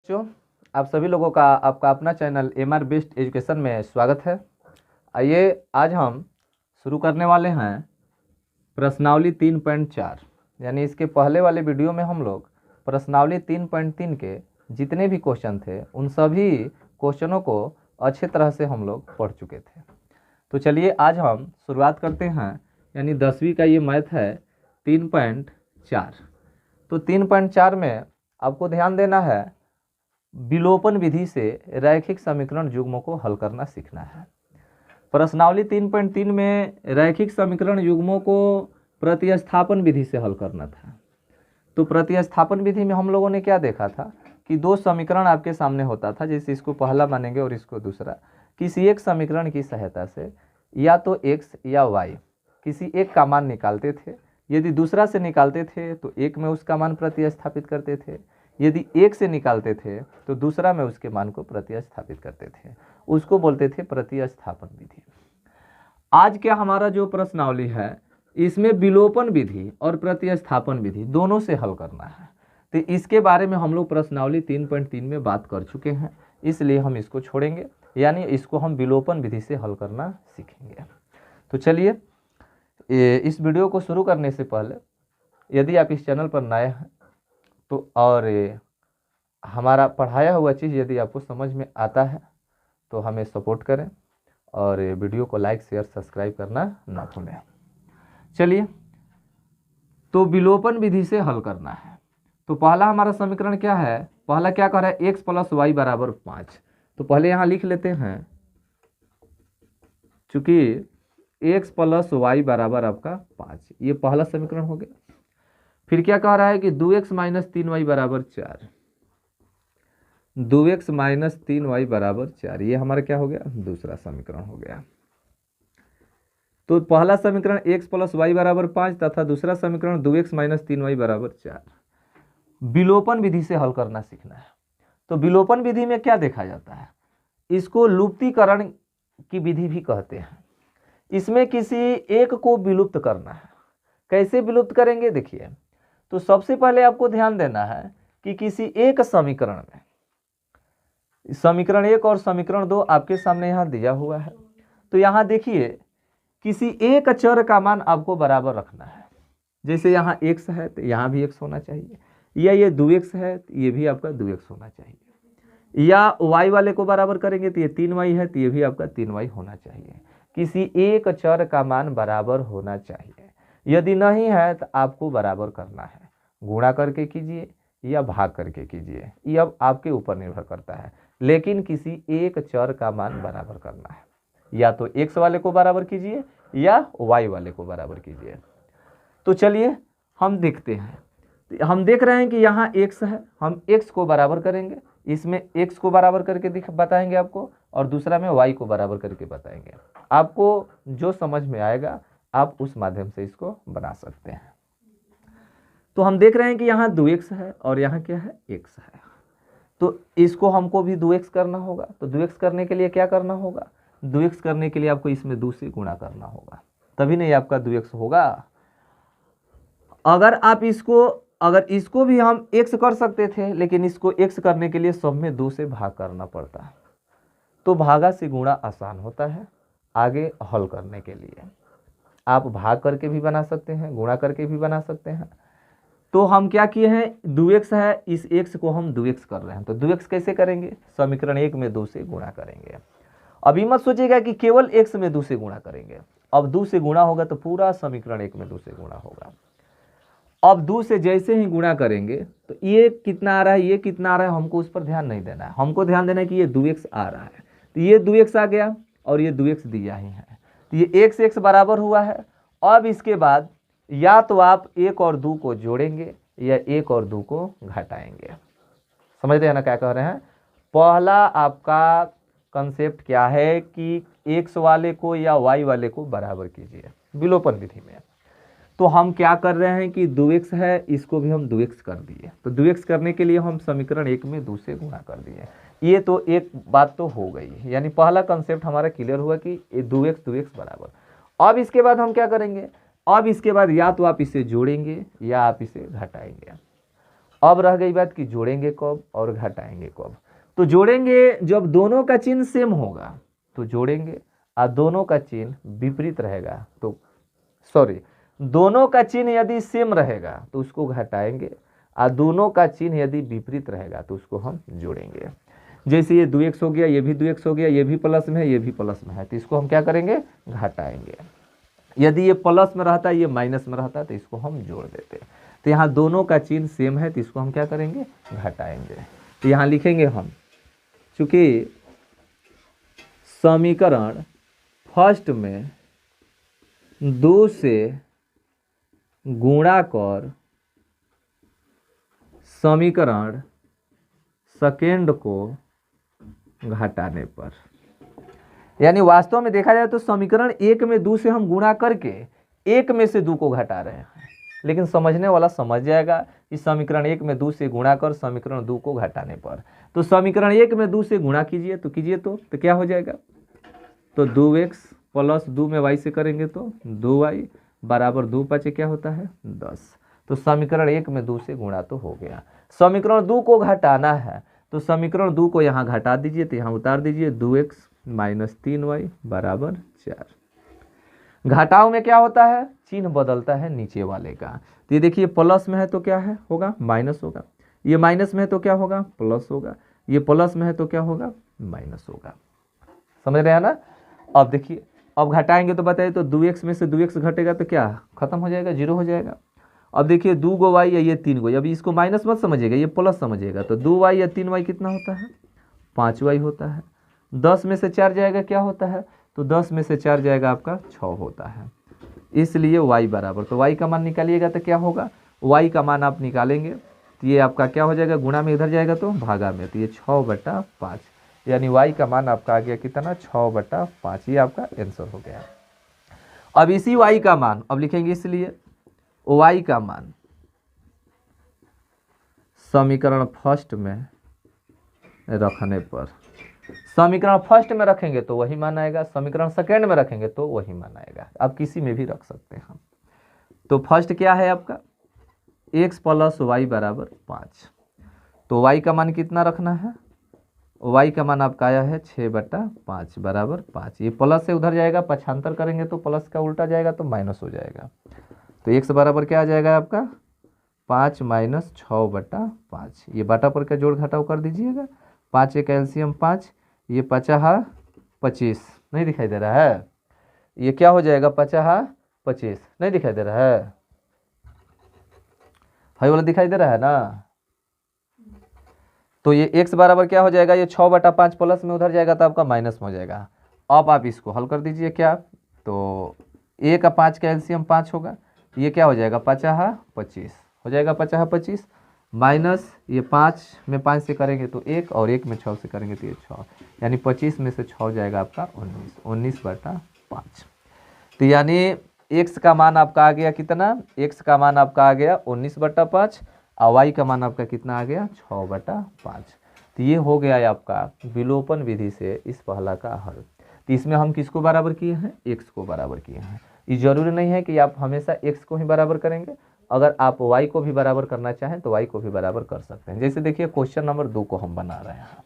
बच्चों, आप सभी लोगों का आपका अपना चैनल MR बेस्ट एजुकेशन में स्वागत है। आइए आज हम शुरू करने वाले हैं प्रश्नावली 3.4। यानी इसके पहले वाले वीडियो में हम लोग प्रश्नावली 3.3 के जितने भी क्वेश्चन थे उन सभी क्वेश्चनों को अच्छे तरह से हम लोग पढ़ चुके थे। तो चलिए आज हम शुरुआत करते हैं। यानी 10वीं का ये मैथ है 3.4। तो 3.4 में आपको ध्यान देना है, विलोपन विधि से रैखिक समीकरण युग्मों को हल करना सीखना है। प्रश्नावली 3.3 में रैखिक समीकरण युग्मों को प्रतिस्थापन विधि से हल करना था। तो प्रतिस्थापन विधि में हम लोगों ने क्या देखा था कि दो समीकरण आपके सामने होता था, जैसे इसको पहला मानेंगे और इसको दूसरा। किसी एक समीकरण की सहायता से या तो x या y किसी एक का मान निकालते थे। यदि दूसरा से निकालते थे तो एक में उसका मान प्रतिस्थापित करते थे। यदि एक से निकालते थे तो दूसरा में उसके मान को प्रतिस्थापित करते थे। उसको बोलते थे प्रतिस्थापन विधि। आज क्या हमारा जो प्रश्नावली है इसमें विलोपन विधि और प्रतिस्थापन विधि दोनों से हल करना है। तो इसके बारे में हम लोग प्रश्नावली 3.3 में बात कर चुके हैं, इसलिए हम इसको छोड़ेंगे। यानी इसको हम विलोपन विधि से हल करना सीखेंगे। तो चलिए इस वीडियो को शुरू करने से पहले यदि आप इस चैनल पर नए हैं तो और हमारा पढ़ाया हुआ चीज़ यदि आपको समझ में आता है तो हमें सपोर्ट करें और वीडियो को लाइक शेयर सब्सक्राइब करना ना भूलें। चलिए, तो विलोपन विधि से हल करना है। तो पहला हमारा समीकरण क्या है, पहला क्या कह रहा है, x + y = 5। तो पहले यहाँ लिख लेते हैं, चूंकि x + y = आपका 5, ये पहला समीकरण हो गया। फिर क्या कह रहा है कि 2x - 3y = 4। 2x - 3y = 4, ये हमारा क्या हो गया, दूसरा समीकरण हो गया। तो पहला समीकरण x + y = 5 तथा दूसरा समीकरण 2x - 3y = 4। विलोपन विधि से हल करना सीखना है। तो विलोपन विधि में क्या देखा जाता है, इसको लुप्तीकरण की विधि भी कहते हैं। इसमें किसी एक को विलुप्त करना है। कैसे विलुप्त करेंगे, देखिए। तो सबसे पहले आपको ध्यान देना है कि किसी एक समीकरण में, समीकरण 1 और समीकरण 2 आपके सामने यहाँ दिया हुआ है। तो यहाँ देखिए, किसी एक चर का मान आपको बराबर रखना है। जैसे यहाँ x है तो यहाँ भी x होना चाहिए, या ये 2x है तो ये भी आपका 2x होना चाहिए, या y वाले को बराबर करेंगे तो ये 3y है तो ये भी आपका 3y होना चाहिए। किसी एक चर का मान बराबर होना चाहिए। यदि नहीं है तो आपको बराबर करना है, गुणा करके कीजिए या भाग करके कीजिए, ये अब आपके ऊपर निर्भर करता है। लेकिन किसी एक चर का मान बराबर करना है, या तो x वाले को बराबर कीजिए या y वाले को बराबर कीजिए। तो चलिए हम देखते हैं। हम देख रहे हैं कि यहाँ x है, हम x को बराबर करेंगे, इसमें x को बराबर करके बताएंगे आपको, और दूसरा में y को बराबर करके बताएंगे। आपको जो समझ में आएगा आप उस माध्यम से इसको बना सकते हैं। तो हम देख रहे हैं कि यहाँ 2x है और यहाँ क्या है, x है। तो इसको हमको भी 2x करना होगा। तो 2x करने के लिए क्या करना होगा, 2x करने के लिए आपको इसमें 2 से गुणा करना होगा, तभी नहीं आपका 2x होगा। अगर इसको भी हम x कर सकते थे, लेकिन इसको x करने के लिए सब में 2 से भाग करना पड़ता है। तो भागा से गुणा आसान होता है आगे हल करने के लिए। आप भाग करके भी बना सकते हैं, गुणा करके भी बना सकते हैं। तो हम क्या किए हैं, 2x है, इस x को हम 2x कर रहे हैं। तो 2x कैसे करेंगे, समीकरण 1 में 2 से गुणा करेंगे। अभी मत सोचिएगा कि केवल x में 2 से गुणा करेंगे। अब 2 से गुणा होगा तो पूरा समीकरण 1 में 2 से गुणा होगा। अब 2 से जैसे ही गुणा करेंगे तो ये कितना आ रहा है, ये कितना आ रहा है, हमको उस पर ध्यान नहीं देना है। हमको ध्यान देना है कि ये 2x आ रहा है, तो ये 2x आ गया और ये 2x दिया ही है, तो ये x बराबर हुआ है। अब इसके बाद या तो आप 1 और 2 को जोड़ेंगे या 1 और 2 को घटाएंगे। समझते हैं ना क्या कह रहे हैं। पहला आपका कंसेप्ट क्या है कि x वाले को या y वाले को बराबर कीजिए विलोपन विधि में। तो हम क्या कर रहे हैं कि 2x है, इसको भी हम 2x कर दिए। तो 2x करने के लिए हम समीकरण 1 में 2 से गुणा कर दिए। ये तो एक बात तो हो गई, यानी पहला कंसेप्ट हमारा क्लियर हुआ कि 2x बराबर। अब इसके बाद हम क्या करेंगे, अब इसके बाद या तो आप इसे जोड़ेंगे या आप इसे घटाएंगे। अब रह गई बात कि जोड़ेंगे कब और घटाएंगे कब। तो जोड़ेंगे जब दोनों का चिन्ह सेम होगा तो जोड़ेंगे, और दोनों का चिन्ह विपरीत रहेगा तो सॉरी, दोनों का चिन्ह यदि सेम रहेगा तो उसको घटाएंगे, और दोनों का चिन्ह यदि विपरीत रहेगा तो उसको हम जोड़ेंगे। जैसे ये 2x हो गया, ये भी 2x हो गया, ये भी प्लस में है, ये भी प्लस में है, तो इसको हम क्या करेंगे, घटाएंगे। यदि ये प्लस में रहता, ये माइनस में रहता तो इसको हम जोड़ देते। तो यहाँ दोनों का चिन्ह सेम है तो इसको हम क्या करेंगे, घटाएंगे। तो यहाँ लिखेंगे हम, चूंकि समीकरण फर्स्ट में 2 से गुणा कर समीकरण सेकेंड को घटाने पर, यानी वास्तव में देखा जाए तो समीकरण 1 में 2 से हम गुणा करके 1 में से 2 को घटा रहे हैं, लेकिन समझने वाला समझ जाएगा कि समीकरण 1 में 2 से गुणा कर समीकरण 2 को घटाने पर। तो समीकरण 1 में 2 से गुणा कीजिए तो क्या हो जाएगा, तो 2x प्लस 2 में y से करेंगे तो 2y बराबर 2 5 क्या होता है 10। तो समीकरण 1 में 2 से गुणा तो हो गया। समीकरण 2 को घटाना है तो समीकरण 2 को यहाँ घटा दीजिए, तो यहाँ उतार दीजिए 2x माइनस 3y बराबर 4। घटाव में क्या होता है, चिन्ह बदलता है नीचे वाले का। तो ये देखिए प्लस में है तो क्या है होगा, माइनस होगा, ये माइनस में है तो क्या होगा, प्लस होगा, ये प्लस में है तो क्या होगा, माइनस होगा। समझ रहे हैं ना। अब देखिए, अब घटाएंगे तो बताइए, तो 2x में से 2x घटेगा तो क्या खत्म हो जाएगा, 0 हो जाएगा। अब देखिए 2 गो y या ये 3 गो, अभी इसको माइनस मत समझिएगा, ये प्लस समझिएगा। तो 2y या 3y कितना होता है, 5y होता है। 10 में से 4 जाएगा क्या होता है, तो 10 में से 4 जाएगा आपका 6 होता है। इसलिए y बराबर, तो y का मान निकालिएगा तो क्या होगा, y का मान आप निकालेंगे तो ये आपका क्या हो जाएगा, गुणा में इधर जाएगा तो भागा में, तो ये 6/5, यानी y का मान आपका आ गया कितना, 6/5। ये आपका आंसर हो गया। अब इसी y का मान अब लिखेंगे, इसलिए y का मान समीकरण फर्स्ट में रखने पर, समीकरण फर्स्ट में रखेंगे तो वही मान आएगा, समीकरण सेकेंड में रखेंगे तो वही मान आएगा। आप किसी में भी रख सकते हैं। तो फर्स्ट क्या है आपका, x प्लस y बराबर 5। तो y का मान कितना रखना है, y का मान आपका आया है 6/5 बराबर 5। ये प्लस से उधर जाएगा, पक्षांतर करेंगे तो प्लस का उल्टा जाएगा तो माइनस हो जाएगा। तो x बराबर क्या आ जाएगा आपका 5 माइनस 6/5। ये बाटा पर का जोड़ घटाव कर दीजिएगा, 5 एक एलसीएम 5, ये 50 25 नहीं दिखाई दे रहा है, ये क्या हो जाएगा 50 25 नहीं दिखाई दे रहा है, हाई वाला दिखाई दे रहा है ना। तो ये x बराबर क्या हो जाएगा, ये 6/5 प्लस में उधर जाएगा तो आपका माइनस में हो जाएगा। अब आप इसको हल कर दीजिए क्या, तो 1 का 5 का एलसीएम 5 होगा, ये क्या हो जाएगा 50 25 हो जाएगा, 50 25 माइनस ये 5 में 5 से करेंगे तो 1, और 1 में 6 से करेंगे तो ये 6, यानी 25 में से 6 जाएगा आपका 19/5। तो यानी x का मान आपका आ गया कितना, x का मान आपका आ गया 19/5, और y का मान आपका कितना आ गया 6/5। तो ये हो गया आपका विलोपन विधि से इस पहला का हल। तो इसमें हम किसको बराबर किए हैं, x को बराबर किए हैं। ये जरूरी नहीं है कि आप हमेशा x को ही बराबर करेंगे, अगर आप y को भी बराबर करना चाहें तो y को भी बराबर कर सकते हैं। जैसे देखिए क्वेश्चन नंबर 2 को हम बना रहे हैं।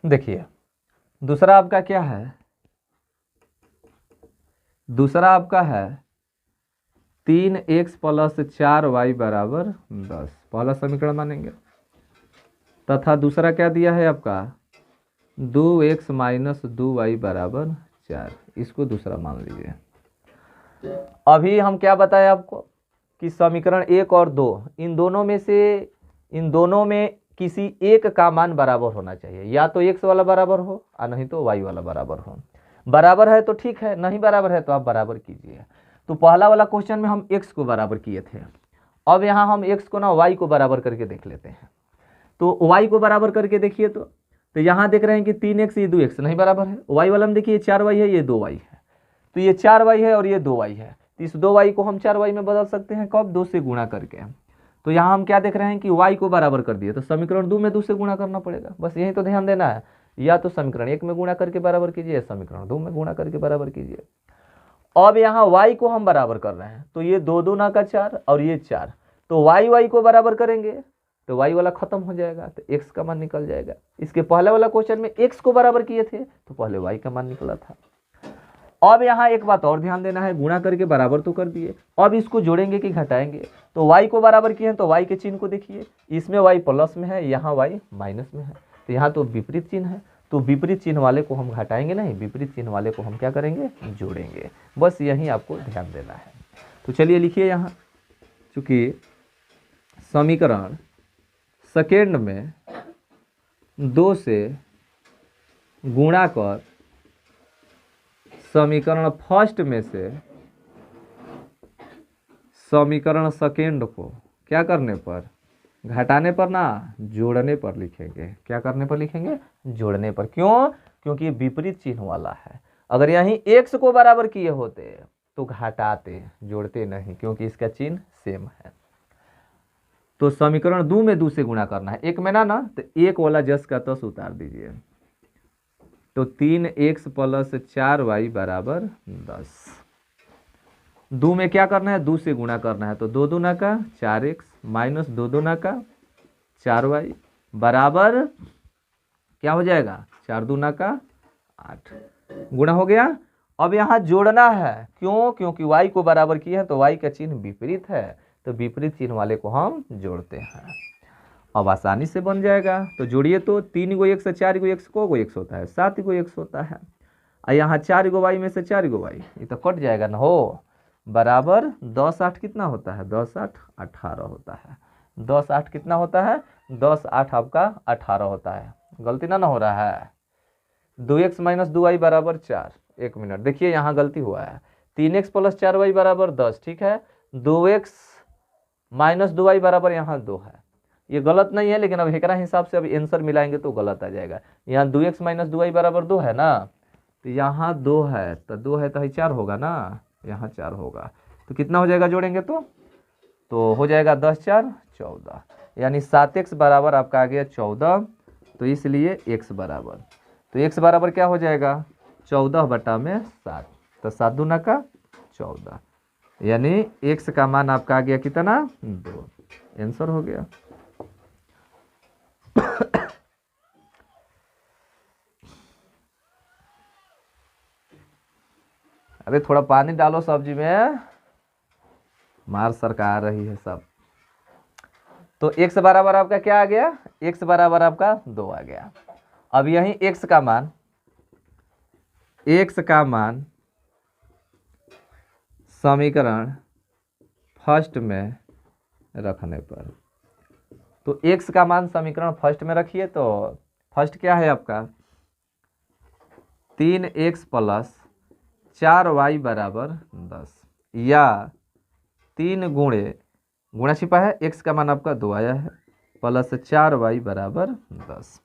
देखिए दूसरा आपका क्या है, दूसरा आपका है 3x प्लस 4y बराबर 10, पहला समीकरण मानेंगे। तथा दूसरा क्या दिया है आपका 2x माइनस 2y बराबर 4, इसको दूसरा मान लीजिए। अभी हम क्या बताए आपको कि समीकरण 1 और 2 इन दोनों में से, इन दोनों में किसी एक का मान बराबर होना चाहिए, या तो x वाला बराबर हो और नहीं तो y वाला बराबर हो। बराबर है तो ठीक है, नहीं बराबर है तो आप बराबर कीजिए। तो पहला वाला क्वेश्चन में हम x को बराबर किए थे, अब यहाँ हम x को ना y को बराबर करके देख लेते हैं। तो y को बराबर करके देखिए तो यहाँ देख रहे हैं कि 3x ये 2x नहीं बराबर है, y वाला में देखिए 4y है ये 2y है, तो ये 4y है और ये 2y है। तो इस 2y को हम 4y में बदल सकते हैं, कब? 2 से गुणा करके। तो यहाँ हम क्या देख रहे हैं कि y को बराबर कर दिए, तो समीकरण 2 में 2 से गुणा करना पड़ेगा, बस यही तो ध्यान देना है। या तो समीकरण 1 में गुणा करके बराबर कीजिए, समीकरण 2 में गुणा करके बराबर कीजिए। अब यहाँ y को हम बराबर कर रहे हैं, तो ये 2 दूना का 4 और ये 4, तो y को बराबर करेंगे तो y वाला खत्म हो जाएगा, तो x का मान निकल जाएगा। इसके पहले वाला क्वेश्चन में x को बराबर किए थे तो पहले y का मान निकला था। अब यहाँ एक बात और ध्यान देना है, गुणा करके बराबर तो कर दिए, अब इसको जोड़ेंगे कि घटाएंगे? तो y को बराबर किए हैं तो y के चिन्ह को देखिए, इसमें y प्लस में है, यहाँ y माइनस में है, तो यहाँ तो विपरीत चिन्ह है, तो विपरीत चिन्ह वाले को हम घटाएंगे नहीं, विपरीत चिन्ह वाले को हम क्या करेंगे? जोड़ेंगे। बस यही आपको ध्यान देना है। तो चलिए लिखिए यहाँ, चूँकि समीकरण सेकेंड में 2 से गुणा कर समीकरण फर्स्ट में से समीकरण सेकेंड को क्या करने पर? घटाने पर ना, जोड़ने पर लिखेंगे। क्या करने पर लिखेंगे? जोड़ने पर। क्यों? क्योंकि विपरीत चिन्ह वाला है। अगर यहीं x को बराबर किए होते तो घटाते, जोड़ते नहीं, क्योंकि इसका चिन्ह सेम है। तो समीकरण 2 में 2 से गुणा करना है, एक में ना तो एक वाला जस का तस उतार दीजिए, तो 3x प्लस 4y बराबर 10। 2 में क्या करना है? 2 से गुणा करना है, तो 2 दूना का 4x माइनस 2 दूना का 4y बराबर क्या हो जाएगा? 4 दूना का 8। गुणा हो गया। अब यहाँ जोड़ना है, क्यों? क्योंकि y को बराबर किए हैं तो y का चिन्ह विपरीत है, तो विपरीत चिन्ह वाले को हम जोड़ते हैं। अब आसानी से बन जाएगा, तो जोड़िए, तो 3 गो x 4 गो x को x होता है, 7 गो x होता है, और यहाँ 4 गो y में से 4 गो y, ये तो कट जाएगा ना हो, बराबर 10 8 कितना होता है? 10 8 18 होता है। 10 8 कितना होता है? 10 8 आपका 18 होता है। गलती ना हो रहा है? 2x माइनस 2y बराबर 4। एक मिनट, देखिए यहाँ गलती हुआ है, 3x प्लस 4y बराबर 10, ठीक है। 2x माइनस 2y बराबर यहाँ 2 है, ये गलत नहीं है, लेकिन अब हेकरा हिसाब से अब आंसर मिलाएंगे तो गलत आ जाएगा। यहाँ 2x माइनस 2y बराबर 2 है ना, तो यहाँ 2 है, तो 2 है तो 4 होगा ना, यहाँ 4 होगा, तो कितना हो जाएगा जोड़ेंगे तो हो जाएगा 10 4 14, यानी 7x बराबर आपका आ गया 14। तो इसलिए x बराबर, तो x बराबर क्या हो जाएगा? 14 बटा में 7, तो 7 दूना का 14, यानी x का मान आपका आ गया कितना? 2। आंसर हो गया। अरे थोड़ा पानी डालो सब्जी में, मार सरकार रही है सब। तो x बराबर आपका क्या आ गया? x बराबर आपका 2 आ गया। अब यही x का मान समीकरण फर्स्ट में रखने पर, तो x का मान समीकरण फर्स्ट में रखिए, तो फर्स्ट क्या है आपका? 3x प्लस 4y बराबर 10, या 3 गुणा छिपा है, x का मान आपका 2 आया है, प्लस 4y बराबर 10,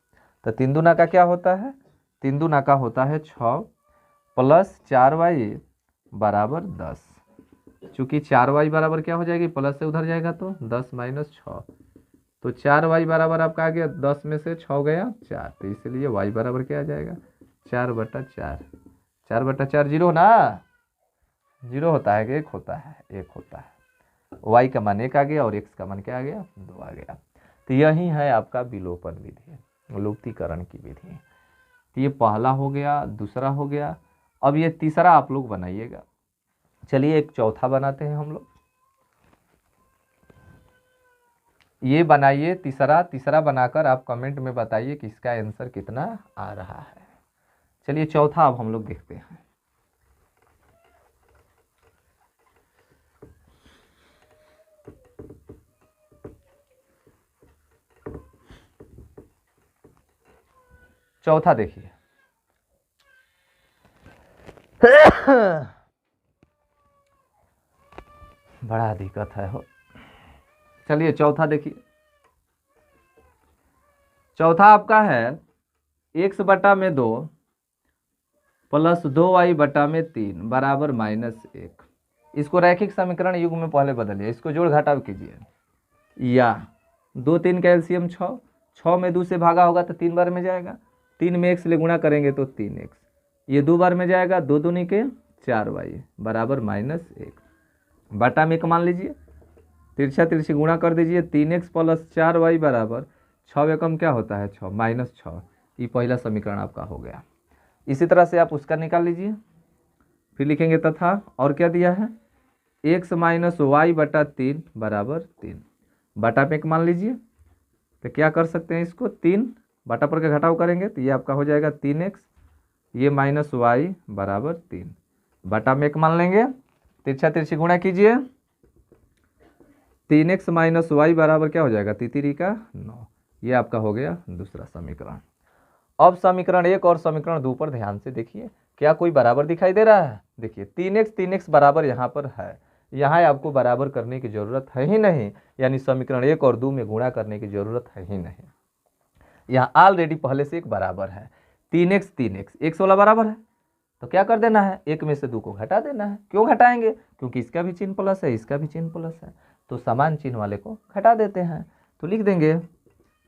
तो 3 दूना का क्या होता है? 3 दूना का होता है 6, प्लस 4y बराबर 10। चूँकि 4y बराबर क्या हो जाएगी? प्लस से उधर जाएगा तो 10 माइनस 6, तो 4y बराबर आपका आ गया 10 में से 6 गया 4, तो इसलिए y बराबर क्या आ जाएगा? 4 बटा 4। 4 बटा 4 जीरो ना, जीरो होता है कि 1 होता है? 1 होता है। y का मान 1 आ गया और x का मान क्या आ गया? 2 आ गया। तो यही है आपका विलोपन विधि, लुप्तीकरण की विधि। तो ये पहला हो गया, दूसरा हो गया, अब ये तीसरा आप लोग बनाइएगा। चलिए एक चौथा बनाते हैं हम लोग, ये बनाइए तीसरा बनाकर आप कमेंट में बताइए कि इसका आंसर कितना आ रहा है। चलिए चौथा अब हम लोग देखते हैं। चौथा देखिए, बड़ा दिक्कत है हो। चलिए चौथा देखिए, चौथा आपका है x बटा में 2 प्लस 2y बटा में 3 बराबर -1। इसको रैखिक समीकरण युग्म में पहले बदलिए, इसको जोड़ घटाव कीजिए। या 2 3 का एलसीएम 6, 6 में 2 से भागा होगा तो 3 बार में जाएगा, 3 में 1 से गुणा करेंगे तो 3x, ये 2 बार में जाएगा, 2 दूनी के 4y बराबर -1 बटा में 1 मान लीजिए, तिरछा तिरछी गुणा कर दीजिए, 3x + 4y बराबर 6 एकम क्या होता है 6 -6। ये पहला समीकरण आपका हो गया। इसी तरह से आप उसका निकाल लीजिए, फिर लिखेंगे तथा और क्या दिया है x - y बटा 3 बराबर 3 बटा पे 1 मान लीजिए। तो क्या कर सकते हैं इसको 3 बटा पर के घटाव करेंगे तो ये आपका हो जाएगा 3x, ये -y बराबर 3 बटा में 1 मान लेंगे, तिरछा तिरछी गुणा कीजिए, 3x - y बराबर क्या हो जाएगा 3 का 9। ये आपका हो गया दूसरा समीकरण। अब समीकरण 1 और समीकरण 2 पर ध्यान से देखिए, क्या कोई बराबर दिखाई दे रहा है? देखिए 3x बराबर यहाँ पर है, यहाँ आपको बराबर करने की ज़रूरत है ही नहीं, यानी समीकरण 1 और 2 में गुणा करने की ज़रूरत है ही नहीं। यहाँ ऑलरेडी पहले से एक बराबर है, 3x x वाला बराबर है, तो क्या कर देना है 1 में से 2 को घटा देना है। क्यों घटाएंगे? क्योंकि इसका भी चिन्ह प्लस है, इसका भी चिन्ह प्लस है, तो समान चिन्ह वाले को घटा देते हैं। तो लिख देंगे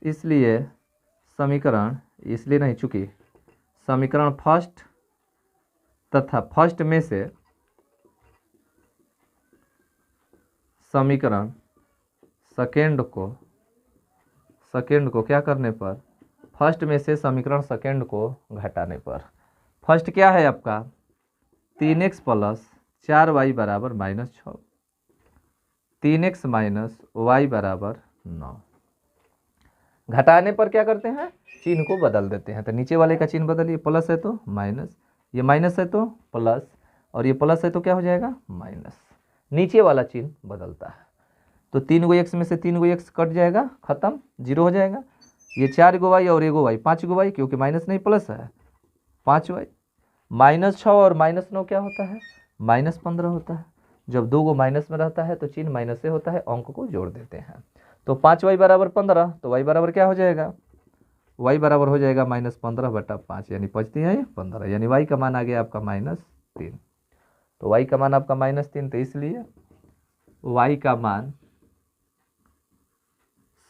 इसलिए समीकरण, इसलिए नहीं चूंकि समीकरण फर्स्ट तथा फर्स्ट में से समीकरण सेकेंड को क्या करने पर, फर्स्ट में से समीकरण सेकेंड को घटाने पर, फर्स्ट क्या है आपका 3x + 4y बराबर -6, 3x - y बराबर 9। घटाने पर क्या करते हैं चिन्ह को बदल देते हैं, तो नीचे वाले का चिन्ह बदलिए, प्लस है तो माइनस, ये माइनस है तो प्लस, और ये प्लस है तो क्या हो जाएगा माइनस, नीचे वाला चिन्ह बदलता है। तो 3 गो x में से 3 गो x कट जाएगा, खत्म, 0 हो जाएगा। ये 4 गो y और 1 गो y, 5 गो y, क्योंकि माइनस नहीं प्लस है, 5y, -6 और -9 क्या होता है -15 होता है। जब 2 गो माइनस में रहता है तो चिन्ह माइनस से होता है, अंक को जोड़ देते हैं। तो 5y बराबर 15, तो y बराबर क्या हो जाएगा, y बराबर हो जाएगा -15 बटा 5, यानी बचती है 15, यानी y का मान आ गया आपका -3। तो y का मान आपका -3, तो इसलिए y का मान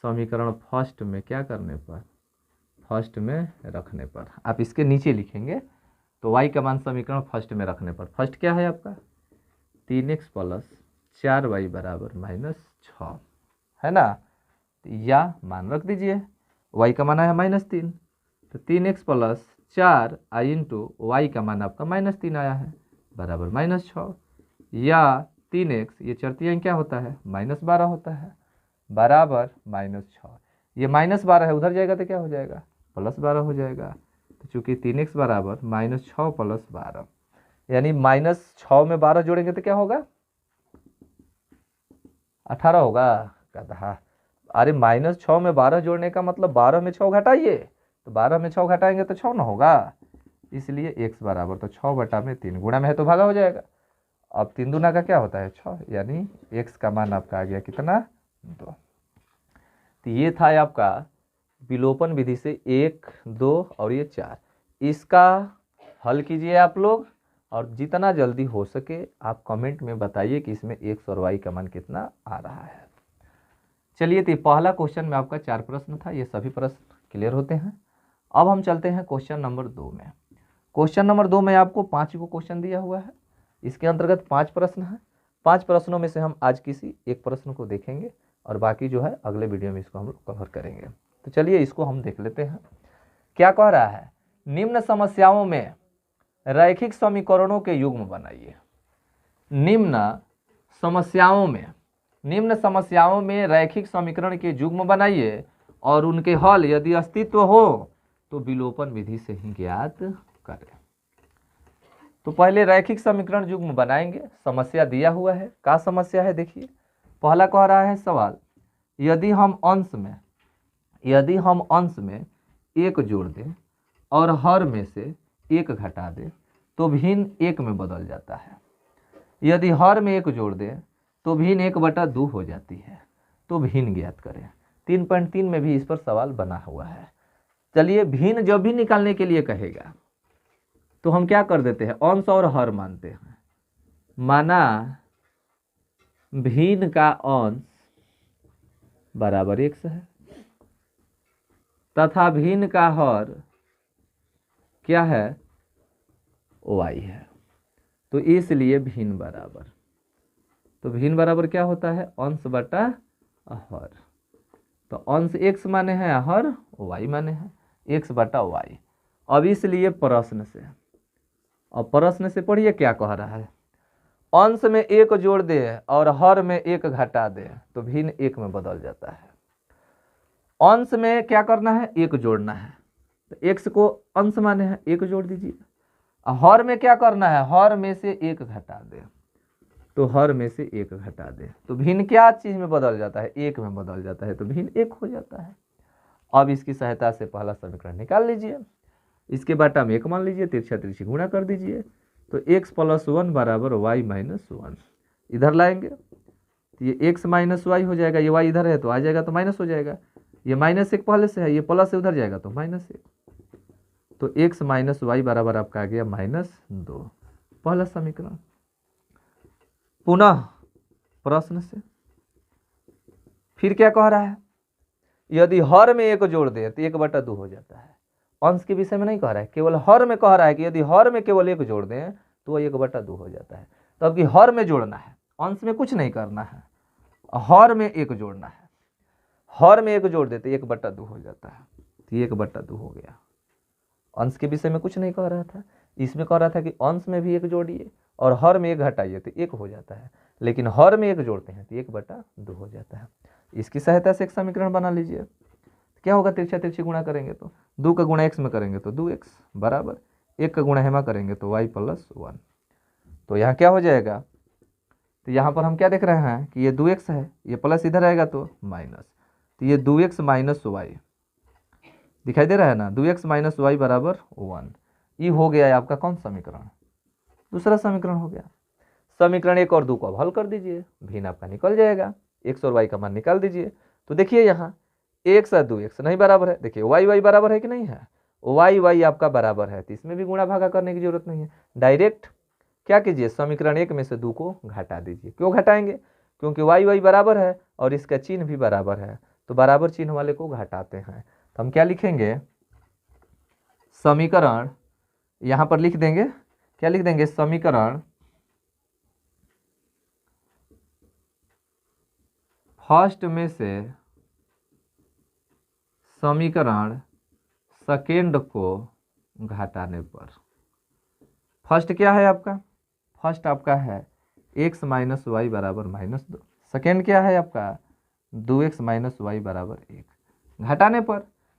समीकरण फर्स्ट में क्या करने पर, फर्स्ट में रखने पर, आप इसके नीचे लिखेंगे तो y का मान समीकरण फर्स्ट में रखने पर, फर्स्ट क्या है आपका 3x + 4y बराबर -6 है ना, या मान रख दीजिए, y का मान है -3, तो 3x + 4i × y का मान आपका -3 आया है बराबर -6, या 3x ये चरतियाँ क्या होता है -12 होता है बराबर -6, ये -12 है, उधर जाएगा तो क्या हो जाएगा +12 हो जाएगा। तो चूंकि 3x बराबर -6 + 12, यानी -6 में 12 जोड़ेंगे तो क्या होगा 18 होगा। कहा अरे -6 में 12 जोड़ने का मतलब 12 में 6 घटाइए, तो 12 में 6 घटाएंगे तो 6 ना होगा, इसलिए x बराबर तो 6 बटा में 3, गुणा में है तो भागा हो जाएगा। अब 3 दूना का क्या होता है 6, यानी x का मान आपका आ गया कितना 2। तो ये था आपका विलोपन विधि से 1 2 और ये 4, इसका हल कीजिए आप लोग, और जितना जल्दी हो सके आप कमेंट में बताइए कि इसमें x और y का मान कितना आ रहा है। चलिए, तो पहला क्वेश्चन में आपका 4 प्रश्न था, ये सभी प्रश्न क्लियर होते हैं। अब हम चलते हैं क्वेश्चन नंबर 2 में। क्वेश्चन नंबर 2 में आपको 5 को क्वेश्चन दिया हुआ है, इसके अंतर्गत 5 प्रश्न हैं। 5 प्रश्नों में से हम आज किसी एक प्रश्न को देखेंगे और बाकी जो है अगले वीडियो में इसको हम लोग कवर करेंगे। तो चलिए इसको हम देख लेते हैं। क्या कह रहा है, निम्न समस्याओं में रैखिक समीकरणों के युग्म बनाइए। निम्न समस्याओं में रैखिक समीकरण के युग्म बनाइए और उनके हल यदि अस्तित्व हो तो विलोपन विधि से ही ज्ञात करें। तो पहले रैखिक समीकरण युग्म बनाएंगे। समस्या दिया हुआ है, क्या समस्या है देखिए। पहला कह रहा है सवाल, यदि हम अंश में 1 जोड़ दें और हर में से 1 घटा दें तो भिन्न 1 में बदल जाता है। यदि हर में 1 जोड़ दें तो भिन्न 1/2 हो जाती है, तो भिन्न ज्ञात करें। 3.3 में भी इस पर सवाल बना हुआ है। चलिए, भिन्न जब भी निकालने के लिए कहेगा तो हम क्या कर देते हैं, अंश और हर मानते हैं। माना भिन्न का अंश बराबर x है तथा भिन्न का हर क्या है, y है। तो इसलिए भिन्न बराबर, तो भिन्न बराबर क्या होता है, अंश बटा हर। तो अंश x माने है, हर y माने है, x बटा y। अब इसलिए प्रश्न से, अब प्रश्न से पढ़िए क्या कह रहा है, अंश में एक जोड़ दे और हर में एक घटा दे तो भिन्न एक में बदल जाता है। अंश में क्या करना है, एक जोड़ना है, तो x को अंश माने है, एक जोड़ दीजिए। हर में क्या करना है, हर में से एक घटा दे, तो हर में से एक घटा दे तो भिन्न क्या चीज में बदल जाता है, एक में बदल जाता है, तो भिन्न एक हो जाता है। अब इसकी सहायता से पहला समीकरण निकाल लीजिए, इसके बाटा में एक मान लीजिए, तिरछा तिरछी गुणा कर दीजिए, तो x + 1 बराबर y - 1 इधर लाएंगे, तो ये x - y हो जाएगा, ये y इधर है तो आ जाएगा तो माइनस हो जाएगा, ये -1 पहले से है, ये प्लस से उधर जाएगा तो -1, तो x - y बराबर आपका आ गया -2, पहला समीकरण। पुनः प्रश्न से फिर क्या कह रहा है, यदि हर में एक जोड़ दे तो 1/2 हो जाता है। अंश के विषय में नहीं कह रहा है, केवल हर में कह रहा है कि यदि हर में केवल एक जोड़ दें तो वह 1/2 हो जाता है। तब कि हर में जोड़ना है, अंश में कुछ नहीं करना है, हर में एक जोड़ना है, हर में एक जोड़ देते 1/2 हो जाता है, तो 1/2 हो गया। अंश के विषय में कुछ नहीं कह रहा था, इसमें कह रहा था कि अंश में भी एक जोड़िए और हर में एक घटाइए तो 1 हो जाता है, लेकिन हर में एक जोड़ते हैं तो 1/2 हो जाता है। इसकी सहायता से एक समीकरण बना लीजिए, क्या होगा, तिरछा तिरछी गुणा करेंगे तो 2 का गुणा x में करेंगे तो 2x बराबर 1 का गुणा हेमा करेंगे तो y + 1। तो यहाँ क्या हो जाएगा, तो यहाँ पर हम क्या देख रहे हैं कि ये 2x है, ये प्लस इधर आएगा तो माइनस, तो ये 2x - y दिखाई दे रहा है ना, 2x - y बराबर 1। ये हो गया है आपका कौन समीकरण, दूसरा समीकरण हो गया। समीकरण 1 और 2 को अब हल कर दीजिए, भिन्न आपका निकल जाएगा, x और y का मान निकाल दीजिए। तो देखिए यहाँ x और 2x नहीं बराबर है, देखिए y बराबर है कि नहीं है, y आपका बराबर है, तो इसमें भी गुणा भागा करने की जरूरत नहीं है, डायरेक्ट क्या कीजिए, समीकरण 1 में से 2 को घटा दीजिए। क्यों घटाएंगे, क्योंकि y बराबर है और इसका चिन्ह भी बराबर है, तो बराबर चिन्ह वाले को घटाते हैं। तो हम क्या लिखेंगे, समीकरण यहाँ पर लिख देंगे, क्या लिख देंगे, समीकरण फर्स्ट में से समीकरण सेकेंड को घटाने पर, फर्स्ट क्या है आपका, फर्स्ट आपका है x - y बराबर -2, सेकेंड क्या है आपका 2x - y बराबर 1। घटाने पर,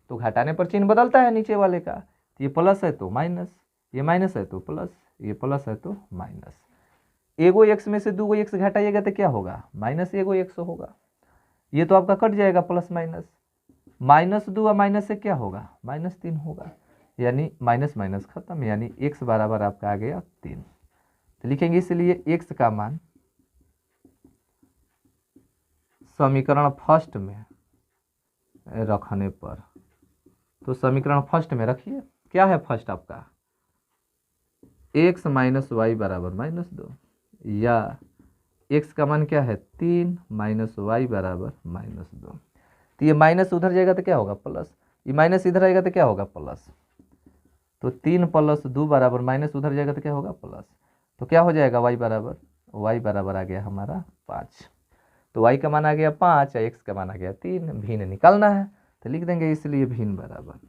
तो घटाने पर चिन्ह बदलता है नीचे वाले का, तो ये प्लस है तो माइनस, ये माइनस है तो प्लस, ये प्लस है तो माइनस। एगो x में से 2 x घटाइएगा तो क्या होगा, -1 x होगा, ये तो आपका कट जाएगा प्लस माइनस, -2 और माइनस से क्या होगा, -3 होगा, यानी माइनस माइनस खत्म, यानी x बराबर आपका आ गया 3। तो लिखेंगे इसलिए x का मान समीकरण फर्स्ट में रखने पर, तो समीकरण फर्स्ट में रखिए, क्या है फर्स्ट आपका x - y बराबर -2, या x का मान क्या है 3 - y बराबर -2। तो ये माइनस उधर जाएगा तो क्या होगा प्लस, ये माइनस इधर आएगा तो क्या होगा प्लस, तो 3 + 2 बराबर माइनस उधर जाएगा तो क्या होगा प्लस, तो क्या हो जाएगा y बराबर आ गया हमारा 5। तो y का मान आ गया 5 या x का मान आ गया 3, भिन्न निकालना है तो लिख देंगे इसलिए भिन्न बराबर,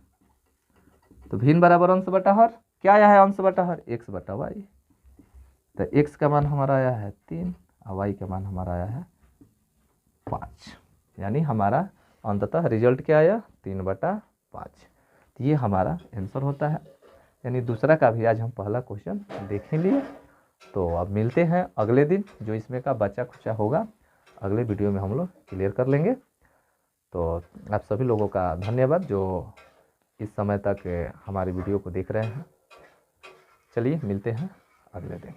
तो भिन्न बराबर अंश बटा हर, क्या आया है अंश बटा हर, x बटा y। तो x का मान हमारा आया है 3 और y का मान हमारा आया है 5, यानी हमारा अंततः रिजल्ट क्या आया 3/5। तो ये हमारा आंसर होता है, यानी दूसरा का भी आज हम पहला क्वेश्चन देख ही लिए। तो अब मिलते हैं अगले दिन, जो इसमें का बचा खुचा होगा अगले वीडियो में हम लोग क्लियर कर लेंगे। तो आप सभी लोगों का धन्यवाद जो इस समय तक हमारी वीडियो को देख रहे हैं। चलिए मिलते हैं अगले दिन।